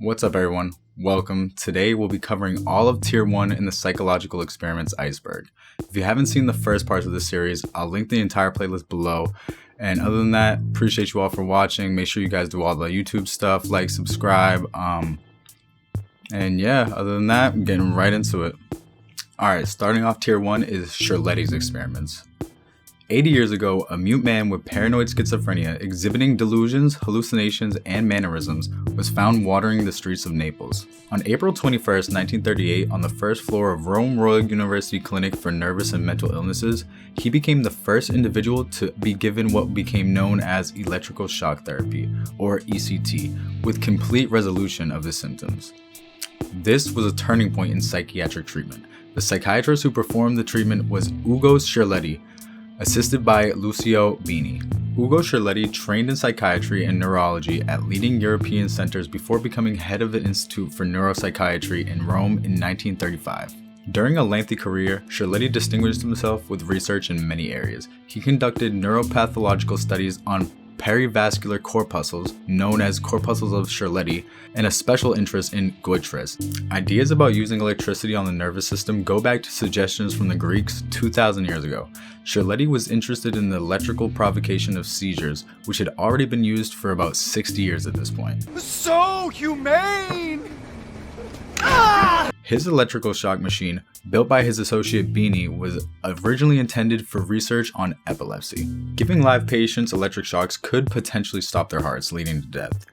What's up, everyone? Welcome. Today we'll be covering all of Tier 1 in the Psychological Experiments Iceberg. If you haven't seen the first parts of the series, I'll link the entire playlist below. And other than that, appreciate you all for watching. Make sure you guys do all the YouTube stuff, like, subscribe. And yeah, other than that, I'm getting right into it. Alright, starting off Tier 1 is Cerletti's Experiments. 80 years ago, a mute man with paranoid schizophrenia exhibiting delusions, hallucinations, and mannerisms was found wandering the streets of Naples. On April 21, 1938, on the first floor of Rome Royal University Clinic for Nervous and Mental Illnesses, he became the first individual to be given what became known as electrical shock therapy, or ECT, with complete resolution of his symptoms. This was a turning point in psychiatric treatment. The psychiatrist who performed the treatment was Ugo Cerletti, assisted by Lucio Bini. Ugo Cerletti trained in psychiatry and neurology at leading European centers before becoming head of the Institute for Neuropsychiatry in Rome in 1935. During a lengthy career, Cerletti distinguished himself with research in many areas. He conducted neuropathological studies on perivascular corpuscles, known as corpuscles of Cerletti, and a special interest in goitres. Ideas about using electricity on the nervous system go back to suggestions from the Greeks 2,000 years ago. Cerletti was interested in the electrical provocation of seizures, which had already been used for about 60 years at this point. So humane! His electrical shock machine, built by his associate Bini, was originally intended for research on epilepsy. Giving live patients electric shocks could potentially stop their hearts, leading to death.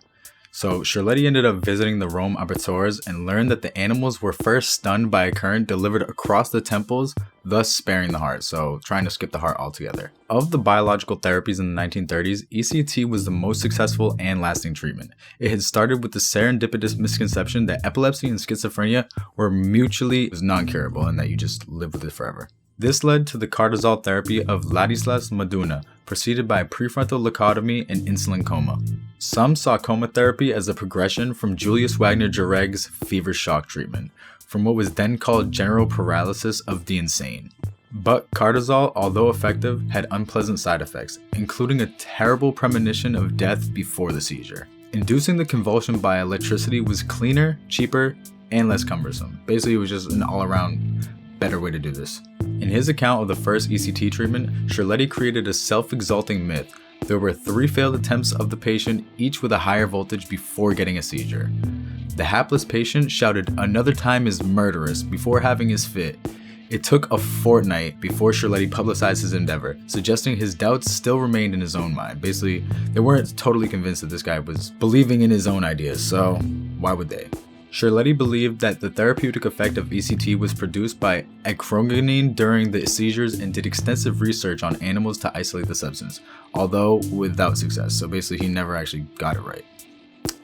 So Cerletti ended up visiting the Rome abattoirs and learned that the animals were first stunned by a current delivered across the temples, thus sparing the heart, so trying to skip the heart altogether. Of the biological therapies in the 1930s, ECT was the most successful and lasting treatment. It had started with the serendipitous misconception that epilepsy and schizophrenia were mutually non-curable and that you just live with it forever. This led to the cortisol therapy of Ladislas Maduna, preceded by prefrontal lobotomy and insulin coma. Some saw coma therapy as a progression from Julius Wagner-Jareg's fever shock treatment, from what was then called general paralysis of the insane. But cortisol, although effective, had unpleasant side effects, including a terrible premonition of death before the seizure. Inducing the convulsion by electricity was cleaner, cheaper, and less cumbersome. Basically, it was just an all-around better way to do this. In his account of the first ECT treatment, Cerletti created a self-exalting myth. There were 3 failed attempts of the patient, each with a higher voltage before getting a seizure. The hapless patient shouted, "Another time is murderous," before having his fit. It took a fortnight before Cerletti publicized his endeavor, suggesting his doubts still remained in his own mind. Basically, they weren't totally convinced that this guy was believing in his own ideas, so why would they? Cerletti believed that the therapeutic effect of ECT was produced by acrogonine during the seizures and did extensive research on animals to isolate the substance, although without success, so basically he never actually got it right.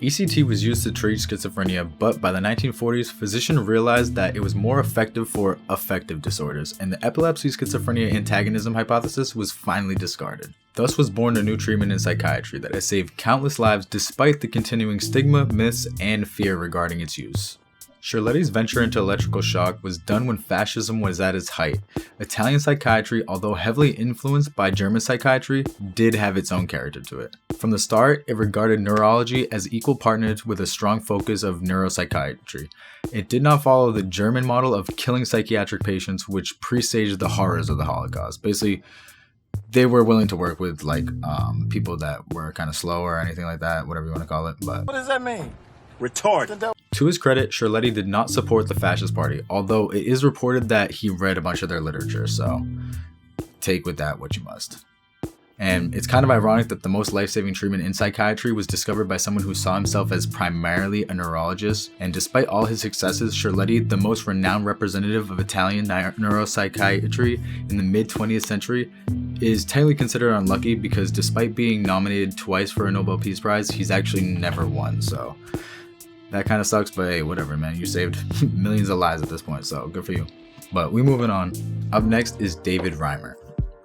ECT was used to treat schizophrenia, but by the 1940s, physicians realized that it was more effective for affective disorders, and the epilepsy schizophrenia antagonism hypothesis was finally discarded. Thus was born a new treatment in psychiatry that has saved countless lives despite the continuing stigma, myths, and fear regarding its use. Cerletti's venture into electrical shock was done when fascism was at its height. Italian psychiatry, although heavily influenced by German psychiatry, did have its own character to it. From the start, it regarded neurology as equal partners with a strong focus of neuropsychiatry. It did not follow the German model of killing psychiatric patients, which presaged the horrors of the Holocaust. Basically, they were willing to work with people that were kind of slow or anything like that, whatever you want to call it. But What does that mean? Retard. to his credit, Cerletti did not support the fascist party, although it is reported that he read a bunch of their literature, so take with that what you must. And it's kind of ironic that the most life-saving treatment in psychiatry was discovered by someone who saw himself as primarily a neurologist, and despite all his successes, Cerletti, the most renowned representative of Italian neuropsychiatry in the mid-20th century, is technically considered unlucky because despite being nominated twice for a Nobel Peace Prize, he's actually never won, so that kind of sucks, but hey, whatever, man. You saved millions of lives at this point, so good for you. But we moving on. Up next is David Reimer.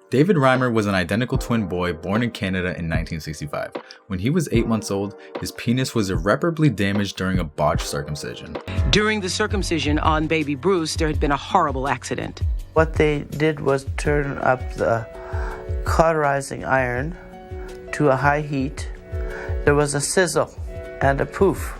David Reimer was an identical twin boy born in Canada in 1965. When he was 8 months old, his penis was irreparably damaged during a botched circumcision. During the circumcision on baby Bruce, there had been a horrible accident. What they did was turn up the cauterizing iron to a high heat. There was a sizzle and a poof.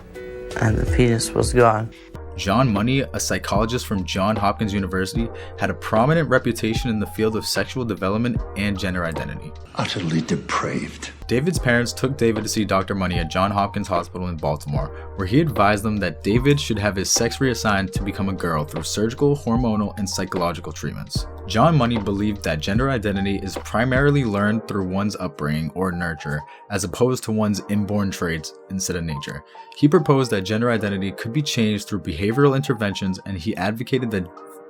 and the penis was gone. John Money, a psychologist from Johns Hopkins University, had a prominent reputation in the field of sexual development and gender identity. Utterly depraved. David's parents took David to see Dr. Money at Johns Hopkins Hospital in Baltimore, where he advised them that David should have his sex reassigned to become a girl through surgical, hormonal, and psychological treatments. John Money believed that gender identity is primarily learned through one's upbringing or nurture, as opposed to one's inborn traits instead of nature. He proposed that gender identity could be changed through behavioral interventions, and he advocated that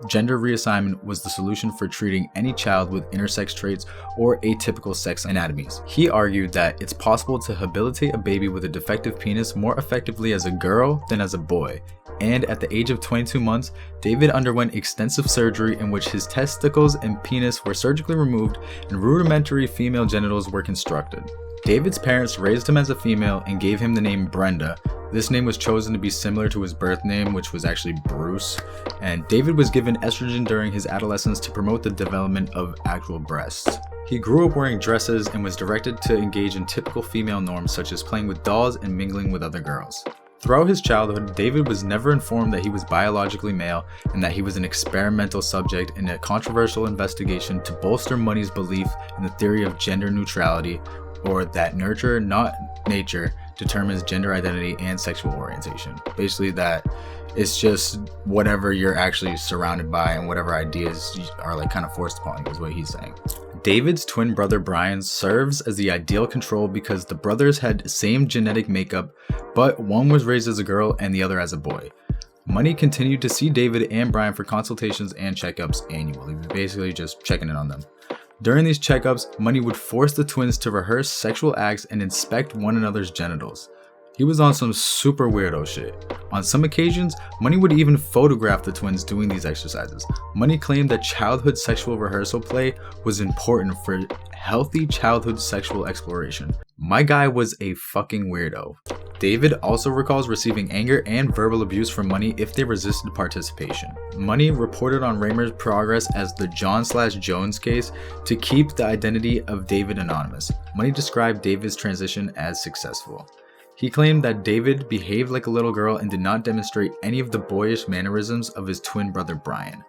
gender reassignment was the solution for treating any child with intersex traits or atypical sex anatomies. He argued that it's possible to habilitate a baby with a defective penis more effectively as a girl than as a boy. And at the age of 22 months, David underwent extensive surgery in which his testicles and penis were surgically removed and rudimentary female genitals were constructed. David's parents raised him as a female and gave him the name Brenda. This name was chosen to be similar to his birth name, which was actually Bruce, and David was given estrogen during his adolescence to promote the development of actual breasts. He grew up wearing dresses and was directed to engage in typical female norms such as playing with dolls and mingling with other girls. Throughout his childhood, David was never informed that he was biologically male and that he was an experimental subject in a controversial investigation to bolster Money's belief in the theory of gender neutrality, or that nurture, not nature, determines gender identity and sexual orientation. Basically that it's just whatever you're actually surrounded by and whatever ideas are like kind of forced upon you is what he's saying. David's twin brother Brian serves as the ideal control because the brothers had same genetic makeup, but one was raised as a girl and the other as a boy. Money continued to see David and Brian for consultations and checkups annually, basically just checking in on them. During these checkups, Money would force the twins to rehearse sexual acts and inspect one another's genitals. He was on some super weirdo shit. On some occasions, Money would even photograph the twins doing these exercises. Money claimed that childhood sexual rehearsal play was important for healthy childhood sexual exploration. My guy was a fucking weirdo. David also recalls receiving anger and verbal abuse from Money if they resisted participation. Money reported on Reimer's progress as the John/Jones case to keep the identity of David anonymous. Money described David's transition as successful. He claimed that David behaved like a little girl and did not demonstrate any of the boyish mannerisms of his twin brother Brian.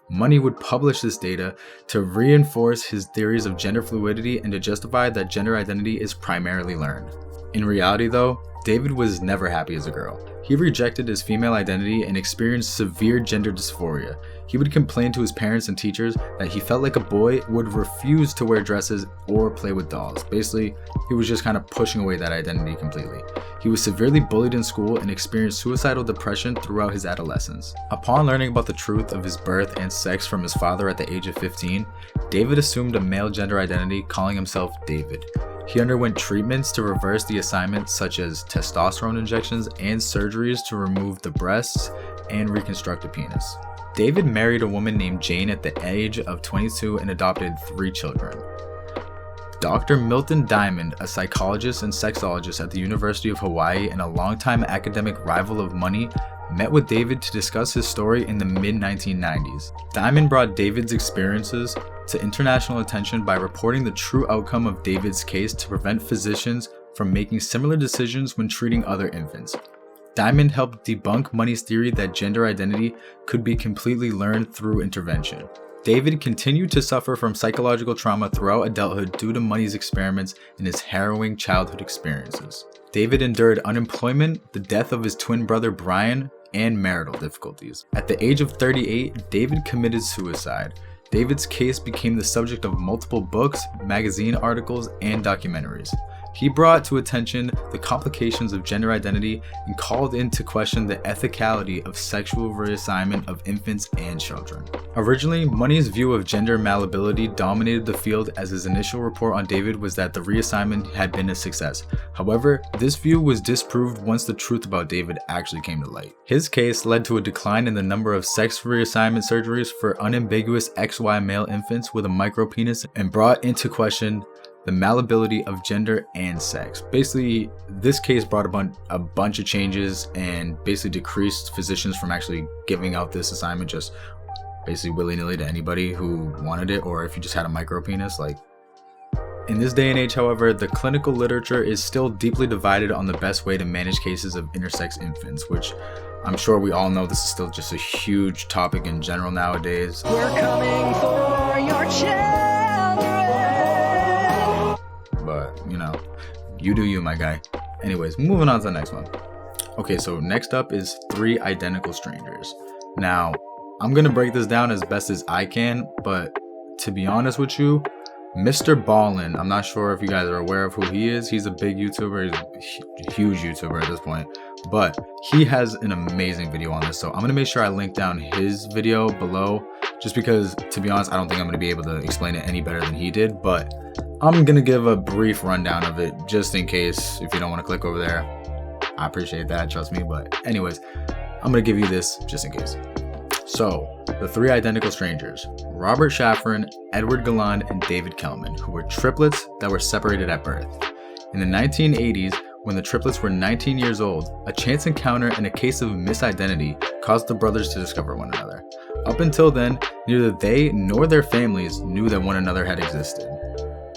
Money would publish this data to reinforce his theories of gender fluidity and to justify that gender identity is primarily learned. In reality though, David was never happy as a girl. He rejected his female identity and experienced severe gender dysphoria. He would complain to his parents and teachers that he felt like a boy, would refuse to wear dresses or play with dolls. Basically, he was just kind of pushing away that identity completely. He was severely bullied in school and experienced suicidal depression throughout his adolescence. Upon learning about the truth of his birth and sex from his father at the age of 15, David assumed a male gender identity, calling himself David. He underwent treatments to reverse the assignment such as testosterone injections and surgeries to remove the breasts and reconstruct a penis. David married a woman named Jane at the age of 22 and adopted 3 children. Dr. Milton Diamond, a psychologist and sexologist at the University of Hawaii and a longtime academic rival of Money, met with David to discuss his story in the mid-1990s. Diamond brought David's experiences to international attention by reporting the true outcome of David's case to prevent physicians from making similar decisions when treating other infants. Diamond helped debunk Money's theory that gender identity could be completely learned through intervention. David continued to suffer from psychological trauma throughout adulthood due to Money's experiments and his harrowing childhood experiences. David endured unemployment, the death of his twin brother Brian, and marital difficulties. At the age of 38, David committed suicide. David's case became the subject of multiple books, magazine articles, and documentaries. He brought to attention the complications of gender identity and called into question the ethicality of sexual reassignment of infants and children. Originally, Money's view of gender malleability dominated the field, as his initial report on David was that the reassignment had been a success. However, this view was disproved once the truth about David actually came to light. His case led to a decline in the number of sex reassignment surgeries for unambiguous XY male infants with a micropenis and brought into question the malleability of gender and sex. Basically, this case brought a bunch of changes and basically decreased physicians from actually giving out this assignment just basically willy-nilly to anybody who wanted it, or if you just had a micropenis, like, In this day and age, however, the clinical literature is still deeply divided on the best way to manage cases of intersex infants, which I'm sure we all know this is still just a huge topic in general nowadays. We're coming for your children. But, you know, you do you, my guy. Anyways, moving on to the next one. Okay, so next up is 3 identical strangers. Now, I'm going to break this down as best as I can, but to be honest with you, Mr. Ballin, I'm not sure if you guys are aware of who he is. He's a big YouTuber. He's a huge YouTuber at this point. But he has an amazing video on this. So I'm going to make sure I link down his video below. Just because, to be honest, I don't think I'm going to be able to explain it any better than he did. But I'm going to give a brief rundown of it just in case if you don't want to click over there. I appreciate that, trust me. But anyways, I'm going to give you this just in case. So, the 3 identical strangers, Robert Shafran, Edward Galland, and David Kelman, who were triplets that were separated at birth. In the 1980s, when the triplets were 19 years old, a chance encounter and a case of misidentity caused the brothers to discover one another. Up until then, neither they nor their families knew that one another had existed.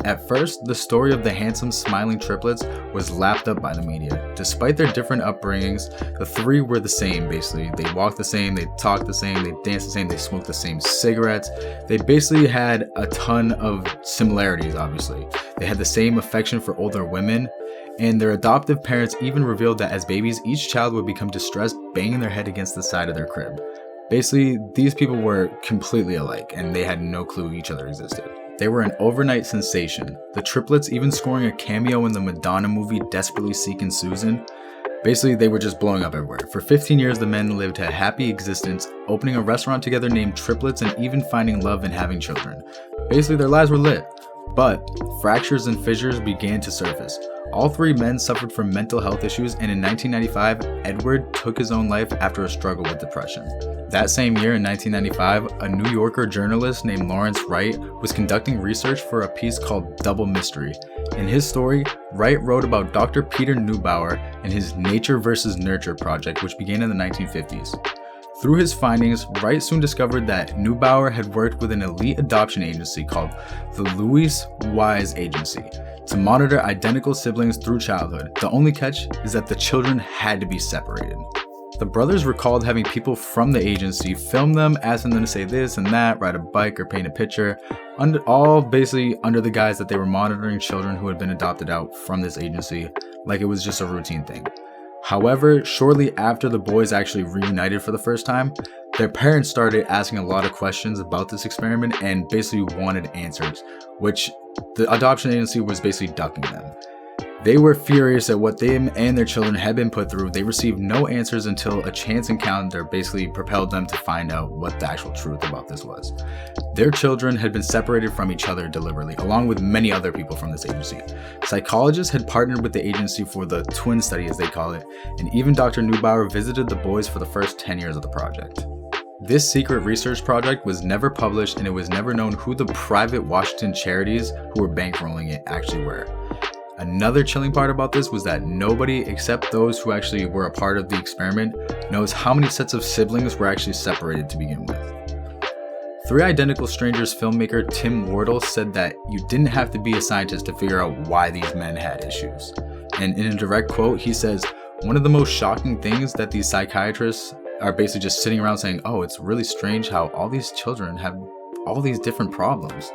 At first, the story of the handsome, smiling triplets was lapped up by the media. Despite their different upbringings, the 3 were the same, basically. They walked the same, they talked the same, they danced the same, they smoked the same cigarettes. They basically had a ton of similarities, obviously. They had the same affection for older women, and their adoptive parents even revealed that as babies, each child would become distressed, banging their head against the side of their crib. Basically, these people were completely alike, and they had no clue each other existed. They were an overnight sensation, the triplets even scoring a cameo in the Madonna movie Desperately Seeking Susan. Basically, they were just blowing up everywhere. For 15 years, the men lived a happy existence, opening a restaurant together named Triplets and even finding love and having children. Basically, their lives were lit. But fractures and fissures began to surface. All 3 men suffered from mental health issues, and in 1995, Edward took his own life after a struggle with depression. That same year, in 1995, a New Yorker journalist named Lawrence Wright was conducting research for a piece called Double Mystery. In his story, Wright wrote about Dr. Peter Neubauer and his Nature versus Nurture project, which began in the 1950s. Through his findings, Wright soon discovered that Neubauer had worked with an elite adoption agency called the Louis Wise Agency to monitor identical siblings through childhood. The only catch is that the children had to be separated. The brothers recalled having people from the agency film them, asking them to say this and that, ride a bike or paint a picture, all basically under the guise that they were monitoring children who had been adopted out from this agency, like it was just a routine thing. However, shortly after the boys actually reunited for the first time, their parents started asking a lot of questions about this experiment and basically wanted answers, which the adoption agency was basically ducking them. They were furious at what them and their children had been put through. They received no answers until a chance encounter basically propelled them to find out what the actual truth about this was. Their children had been separated from each other deliberately, along with many other people from this agency. Psychologists had partnered with the agency for the twin study, as they call it, and even Dr. Neubauer visited the boys for the first 10 years of the project. This secret research project was never published, and it was never known who the private Washington charities who were bankrolling it actually were. Another chilling part about this was that nobody except those who actually were a part of the experiment knows how many sets of siblings were actually separated to begin with. 3 Identical Strangers filmmaker Tim Wardle said that you didn't have to be a scientist to figure out why these men had issues. And in a direct quote, he says, "One of the most shocking things that these psychiatrists are basically just sitting around saying, oh, it's really strange how all these children have all these different problems.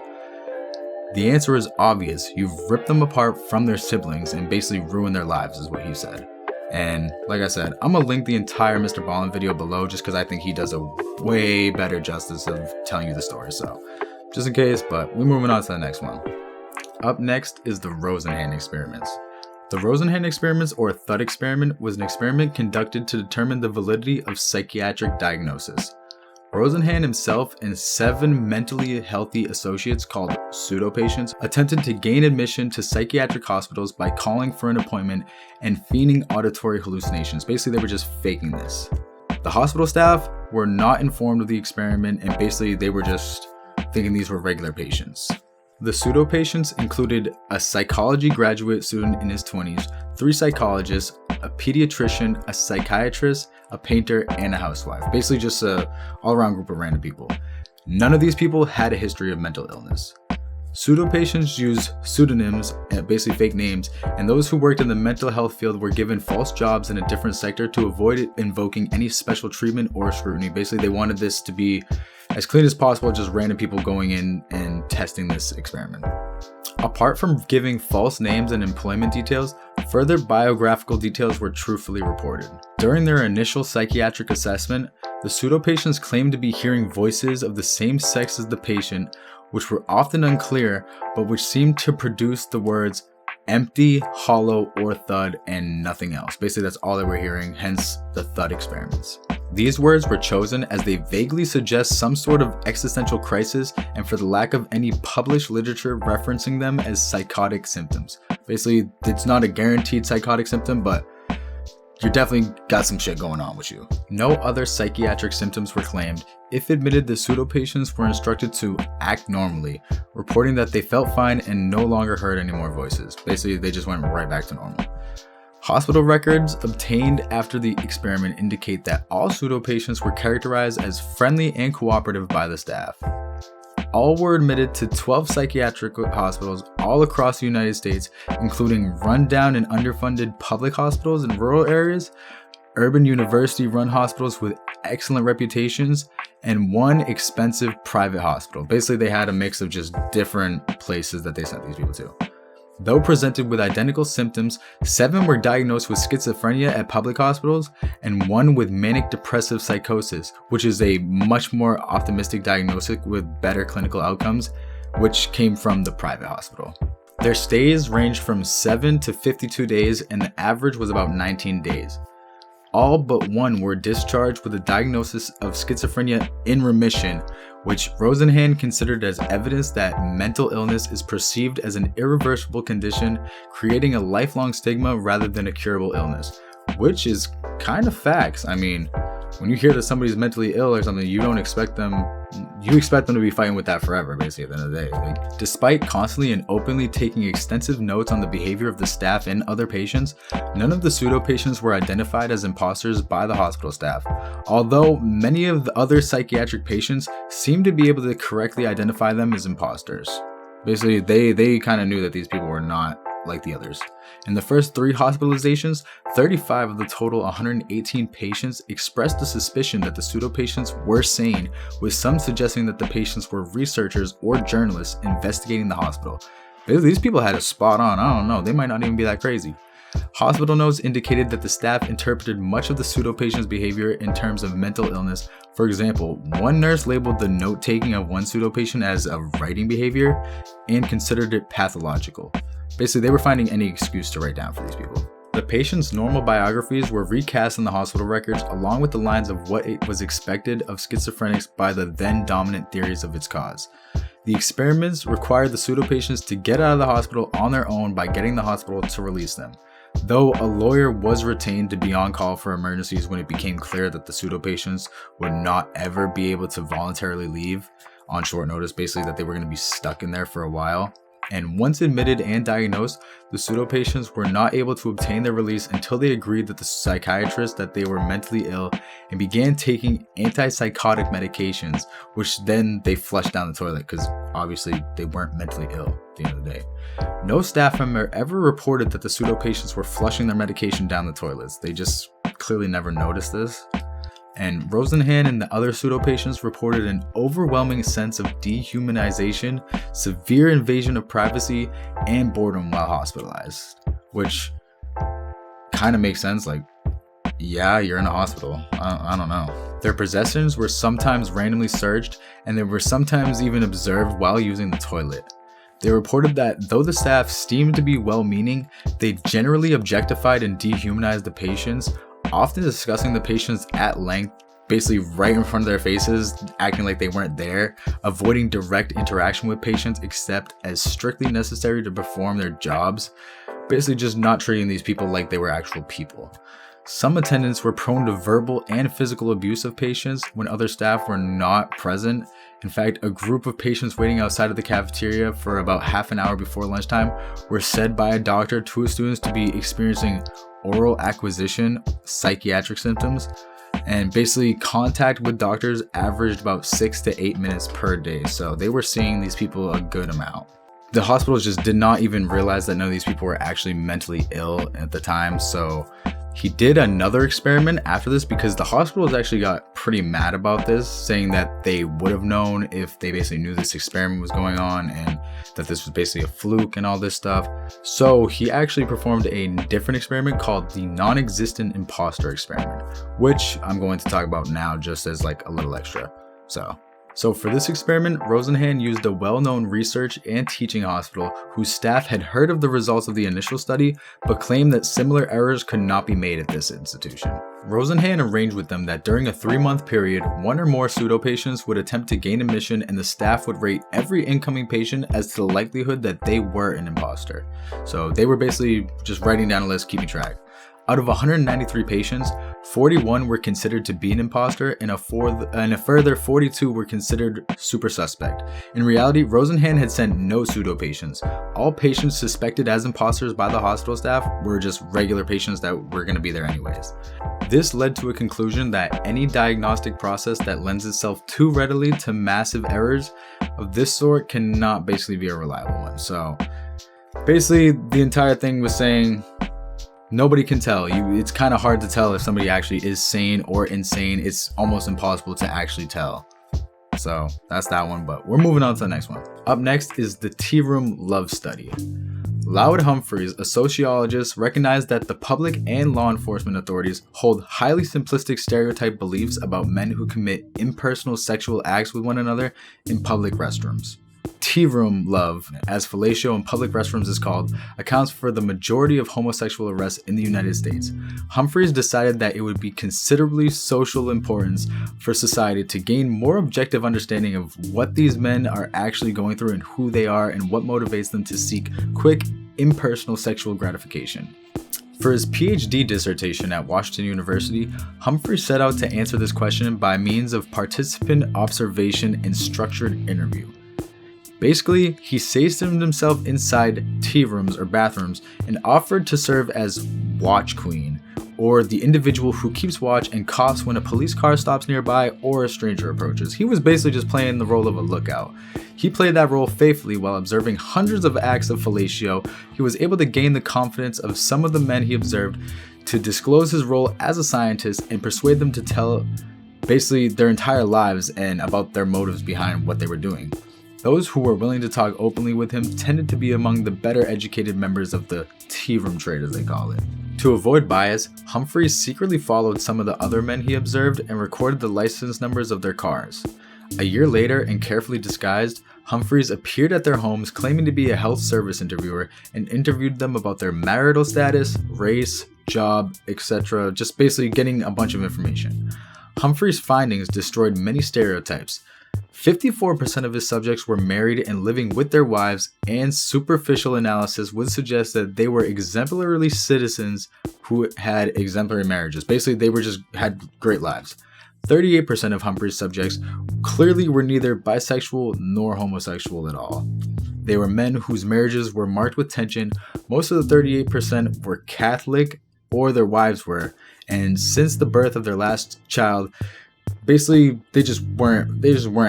The answer is obvious. You've ripped them apart from their siblings and basically ruined their lives," is what he said. And like I said, I'm gonna link the entire Mr. Ballin video below just because I think he does a way better justice of telling you the story. So just in case, but we're moving on to the next one. Up next is the Rosenhan Experiments. The Rosenhan Experiments, or Thud Experiment, was an experiment conducted to determine the validity of psychiatric diagnosis. Rosenhan himself and 7 mentally healthy associates called pseudo-patients attempted to gain admission to psychiatric hospitals by calling for an appointment and feigning auditory hallucinations. Basically, they were just faking this. The hospital staff were not informed of the experiment, and basically they were just thinking these were regular patients. The pseudo-patients included a psychology graduate student in his 20s, 3 psychologists, a pediatrician, a psychiatrist, a painter, and a housewife. Basically just a all-around group of random people. None of these people had a history of mental illness. Pseudo-patients use pseudonyms, basically fake names, and those who worked in the mental health field were given false jobs in a different sector to avoid invoking any special treatment or scrutiny. Basically, they wanted this to be as clean as possible, just random people going in and testing this experiment. Apart from giving false names and employment details, further biographical details were truthfully reported. During their initial psychiatric assessment, the pseudo-patients claimed to be hearing voices of the same sex as the patient, which were often unclear, but which seemed to produce the words empty, hollow, or thud, and nothing else. Basically, that's all they were hearing, hence the thud experiments. These words were chosen as they vaguely suggest some sort of existential crisis and for the lack of any published literature referencing them as psychotic symptoms. Basically, it's not a guaranteed psychotic symptom, but you definitely got some shit going on with you. No other psychiatric symptoms were claimed. If admitted, the pseudo-patients were instructed to act normally, reporting that they felt fine and no longer heard any more voices. Basically, they just went right back to normal. Hospital records obtained after the experiment indicate that all pseudo-patients were characterized as friendly and cooperative by the staff. All were admitted to 12 psychiatric hospitals all across the United States, including rundown and underfunded public hospitals in rural areas, urban university-run hospitals with excellent reputations, and one expensive private hospital. Basically, they had a mix of just different places that they sent these people to. Though presented with identical symptoms, 7 were diagnosed with schizophrenia at public hospitals and 1 with manic depressive psychosis, which is a much more optimistic diagnosis with better clinical outcomes, which came from the private hospital. Their stays ranged from 7 to 52 days and the average was about 19 days. All but 1 were discharged with a diagnosis of schizophrenia in remission, which Rosenhan considered as evidence that mental illness is perceived as an irreversible condition, creating a lifelong stigma rather than a curable illness, which is kind of facts. I mean, when you hear that somebody's mentally ill or something, you expect them to be fighting with that forever, basically, at the end of the day. Despite constantly and openly taking extensive notes on the behavior of the staff and other patients, none of the pseudo-patients were identified as imposters by the hospital staff, although many of the other psychiatric patients seemed to be able to correctly identify them as imposters. Basically, they kind of knew that these people were not like the others. In the first 3 hospitalizations, 35 of the total 118 patients expressed the suspicion that the pseudo-patients were sane, with some suggesting that the patients were researchers or journalists investigating the hospital. These people had a spot on. I don't know, they might not even be that crazy. Hospital notes indicated that the staff interpreted much of the pseudo-patient's behavior in terms of mental illness. For example, one nurse labeled the note-taking of one pseudo-patient as a writing behavior and considered it pathological. Basically, they were finding any excuse to write down for these people. The patient's normal biographies were recast in the hospital records along with the lines of what it was expected of schizophrenics by the then dominant theories of its cause. The experiments required the pseudo-patients to get out of the hospital on their own by getting the hospital to release them. Though a lawyer was retained to be on call for emergencies when it became clear that the pseudo-patients would not ever be able to voluntarily leave on short notice, basically that they were going to be stuck in there for a while. And once admitted and diagnosed, the pseudo-patients were not able to obtain their release until they agreed with the psychiatrist that they were mentally ill and began taking antipsychotic medications, which then they flushed down the toilet because obviously they weren't mentally ill at the end of the day. No staff member ever reported that the pseudo-patients were flushing their medication down the toilets. They just clearly never noticed this. And Rosenhan and the other pseudo-patients reported an overwhelming sense of dehumanization, severe invasion of privacy, and boredom while hospitalized. Which kind of makes sense, like, yeah, you're in a hospital. I don't know. Their possessions were sometimes randomly searched, and they were sometimes even observed while using the toilet. They reported that though the staff seemed to be well-meaning, they generally objectified and dehumanized the patients, often discussing the patients at length, basically right in front of their faces, acting like they weren't there, avoiding direct interaction with patients except as strictly necessary to perform their jobs, basically just not treating these people like they were actual people. Some attendants were prone to verbal and physical abuse of patients when other staff were not present. In fact, a group of patients waiting outside of the cafeteria for about half an hour before lunchtime were said by a doctor to his students to be experiencing oral acquisition psychiatric symptoms, and basically contact with doctors averaged about 6 to 8 minutes per day, so they were seeing these people a good amount. the hospitals just did not even realize that none of these people were actually mentally ill at the time. So he did another experiment after this because the hospitals actually got pretty mad about this, saying that they would have known if they basically knew this experiment was going on and that this was basically a fluke and all this stuff. So he actually performed a different experiment called the non-existent imposter experiment, which I'm going to talk about now just as like a little extra. So for this experiment, Rosenhan used a well-known research and teaching hospital whose staff had heard of the results of the initial study, but claimed that similar errors could not be made at this institution. Rosenhan arranged with them that during a 3-month period, one or more pseudo-patients would attempt to gain admission and the staff would rate every incoming patient as to the likelihood that they were an imposter. So they were basically just writing down a list, keeping track. Out of 193 patients, 41 were considered to be an imposter and a further 42 were considered super suspect. In reality, Rosenhan had sent no pseudo patients. All patients suspected as imposters by the hospital staff were just regular patients that were going to be there anyways. This led to a conclusion that any diagnostic process that lends itself too readily to massive errors of this sort cannot basically be a reliable one. So basically the entire thing was saying, nobody can tell. It's kind of hard to tell if somebody actually is sane or insane. It's almost impossible to actually tell. So that's that one, but we're moving on to the next one. Up next is the Tearoom love study. Loud Humphreys, a sociologist, recognized that the public and law enforcement authorities hold highly simplistic stereotype beliefs about men who commit impersonal sexual acts with one another in public restrooms. Tearoom love, as fellatio in public restrooms is called, accounts for the majority of homosexual arrests in the United States. Humphreys decided that it would be considerably social importance for society to gain more objective understanding of what these men are actually going through and who they are and what motivates them to seek quick, impersonal sexual gratification. For his PhD dissertation at Washington University, Humphrey set out to answer this question by means of participant observation and structured interview. Basically, he stationed himself inside tea rooms or bathrooms and offered to serve as watch queen, or the individual who keeps watch and coughs when a police car stops nearby or a stranger approaches. He was basically just playing the role of a lookout. He played that role faithfully while observing hundreds of acts of fellatio. He was able to gain the confidence of some of the men he observed to disclose his role as a scientist and persuade them to tell basically their entire lives and about their motives behind what they were doing. Those who were willing to talk openly with him tended to be among the better educated members of the tea room trade, as they call it. To avoid bias, Humphreys secretly followed some of the other men he observed and recorded the license numbers of their cars. A year later, and carefully disguised, Humphreys appeared at their homes claiming to be a health service interviewer and interviewed them about their marital status, race, job, etc., just basically getting a bunch of information. Humphreys' findings destroyed many stereotypes. 54% of his subjects were married and living with their wives, and superficial analysis would suggest that they were exemplary citizens who had exemplary marriages. Basically, they had great lives. 38% of Humphrey's subjects clearly were neither bisexual nor homosexual at all. They were men whose marriages were marked with tension. Most of the 38% were Catholic, or their wives were, and since the birth of their last child, basically they just weren't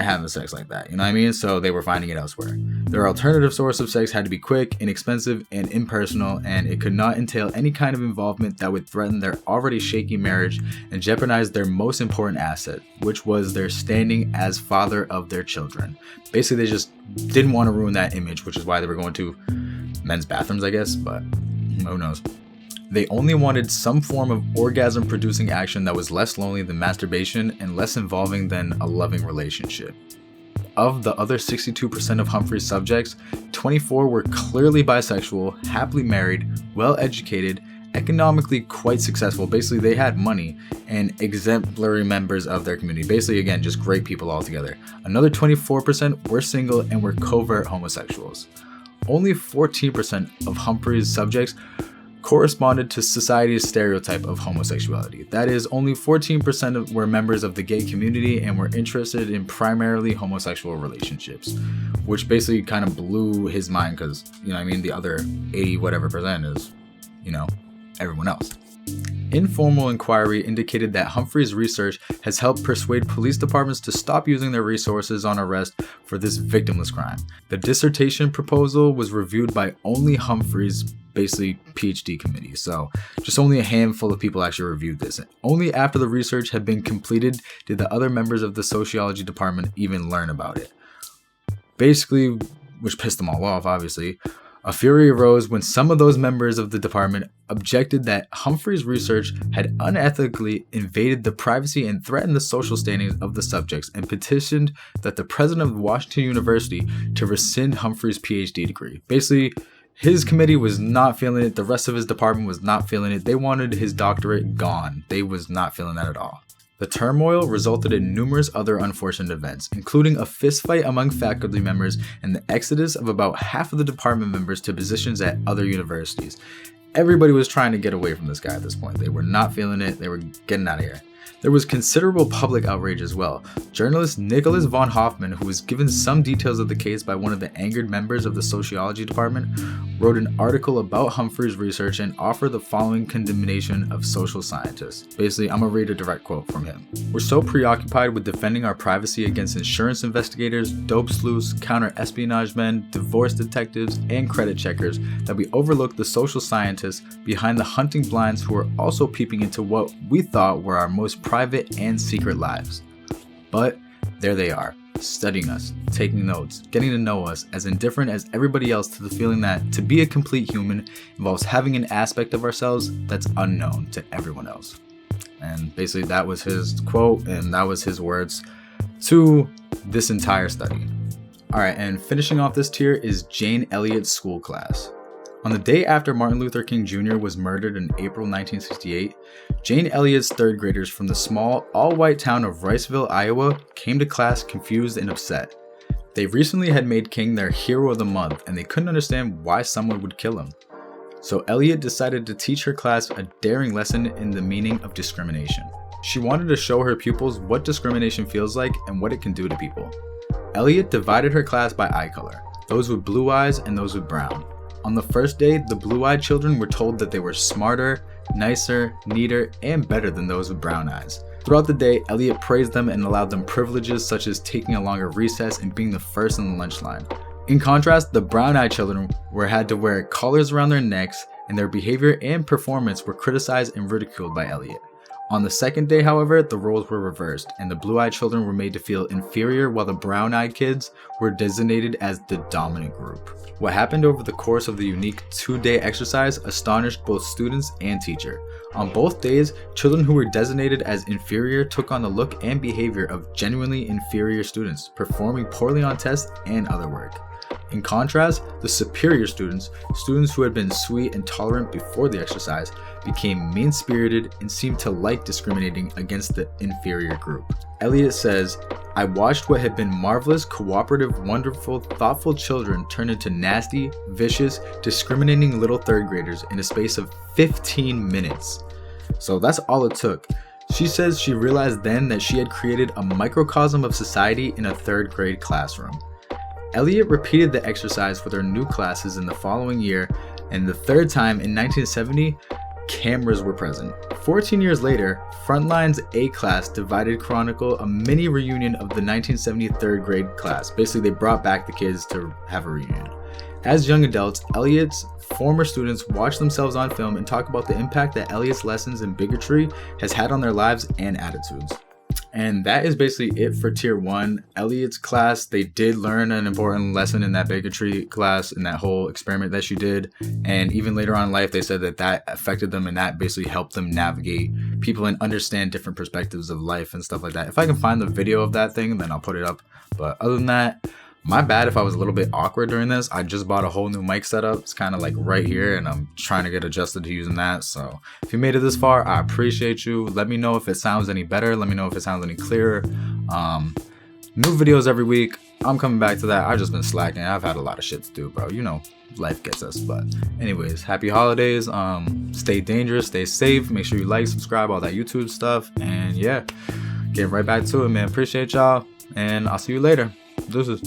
having sex like that, you know what I mean? So they were finding it elsewhere. Their alternative source of sex had to be quick, inexpensive, and impersonal, and it could not entail any kind of involvement that would threaten their already shaky marriage and jeopardize their most important asset, which was their standing as father of their children. Basically, they just didn't want to ruin that image, which is why they were going to men's bathrooms, I guess, but who knows. They only wanted some form of orgasm-producing action that was less lonely than masturbation and less involving than a loving relationship. Of the other 62% of Humphrey's subjects, 24 were clearly bisexual, happily married, well-educated, economically quite successful. Basically, they had money, and exemplary members of their community. Basically, again, just great people altogether. Another 24% were single and were covert homosexuals. Only 14% of Humphrey's subjects corresponded to society's stereotype of homosexuality. That is, only 14% were members of the gay community and were interested in primarily homosexual relationships, which basically kind of blew his mind because, you know what I mean, the other 80 whatever percent is, you know, everyone else. Informal inquiry indicated that Humphrey's research has helped persuade police departments to stop using their resources on arrest for this victimless crime. The dissertation proposal was reviewed by only Humphrey's basically PhD committee, so just only a handful of people actually reviewed this. Only after the research had been completed did the other members of the sociology department even learn about it. Basically, which pissed them all off, obviously. A fury arose when some of those members of the department objected that Humphrey's research had unethically invaded the privacy and threatened the social standings of the subjects, and petitioned that the president of Washington University to rescind Humphrey's PhD degree. Basically, his committee was not feeling it. The rest of his department was not feeling it. They wanted his doctorate gone. They was not feeling that at all. The turmoil resulted in numerous other unfortunate events, including a fistfight among faculty members and the exodus of about half of the department members to positions at other universities. Everybody was trying to get away from this guy at this point. They were not feeling it. They were getting out of here. There was considerable public outrage as well. Journalist Nicholas von Hoffman, who was given some details of the case by one of the angered members of the sociology department, wrote an article about Humphrey's research and offered the following condemnation of social scientists. Basically, I'm gonna read a direct quote from him. "We're so preoccupied with defending our privacy against insurance investigators, dope sleuths, counter-espionage men, divorce detectives, and credit checkers that we overlook the social scientists behind the hunting blinds who are also peeping into what we thought were our most private and secret lives. But there they are, studying us, taking notes, getting to know us, as indifferent as everybody else to the feeling that to be a complete human involves having an aspect of ourselves that's unknown to everyone else." And basically that was his quote, and that was his words to this entire study. Alright, and finishing off this tier is Jane Elliott's school class. On the day after Martin Luther King Jr. was murdered in April 1968, Jane Elliott's third graders from the small, all-white town of Riceville, Iowa, came to class confused and upset. They recently had made King their hero of the month, and they couldn't understand why someone would kill him. So Elliott decided to teach her class a daring lesson in the meaning of discrimination. She wanted to show her pupils what discrimination feels like and what it can do to people. Elliott divided her class by eye color, those with blue eyes and those with brown. On the first day, the blue-eyed children were told that they were smarter, nicer, neater, and better than those with brown eyes. Throughout the day, Elliott praised them and allowed them privileges such as taking a longer recess and being the first in the lunch line. In contrast, the brown-eyed children had to wear collars around their necks, and their behavior and performance were criticized and ridiculed by Elliott. On the second day, however, the roles were reversed, and the blue-eyed children were made to feel inferior while the brown-eyed kids were designated as the dominant group. What happened over the course of the unique 2-day exercise astonished both students and teacher. On both days, children who were designated as inferior took on the look and behavior of genuinely inferior students, performing poorly on tests and other work. In contrast, the superior students who had been sweet and tolerant before the exercise, became mean-spirited and seemed to like discriminating against the inferior group. Elliott says, "I watched what had been marvelous, cooperative, wonderful, thoughtful children turn into nasty, vicious, discriminating little third graders in a space of 15 minutes. So that's all it took. She says she realized then that she had created a microcosm of society in a third grade classroom. Elliott repeated the exercise with her new classes in the following year, and the third time in 1970, cameras were present. 14 years later, Frontline's A class divided chronicle a mini reunion of the 1970 third grade class. Basically, they brought back the kids to have a reunion. As young adults, Elliott's former students watch themselves on film and talk about the impact that Elliott's lessons in bigotry has had on their lives and attitudes. And that is basically it for tier 1. Elliott's class, they did learn an important lesson in that bigotry class, in that whole experiment that she did. And even later on in life, they said that that affected them and that basically helped them navigate people and understand different perspectives of life and stuff like that. If I can find the video of that thing, then I'll put it up. But other than that, my bad if I was a little bit awkward during this. I just bought a whole new mic setup. It's kind of like right here, and I'm trying to get adjusted to using that. So if you made it this far, I appreciate you. Let me know if it sounds any better. Let me know if it sounds any clearer. New videos every week. I'm coming back to that. I've just been slacking. I've had a lot of shit to do, bro. You know, life gets us. But anyways, happy holidays. Stay dangerous, stay safe. Make sure you like, subscribe, all that YouTube stuff. And yeah, getting right back to it, man. Appreciate y'all, and I'll see you later. Deuces.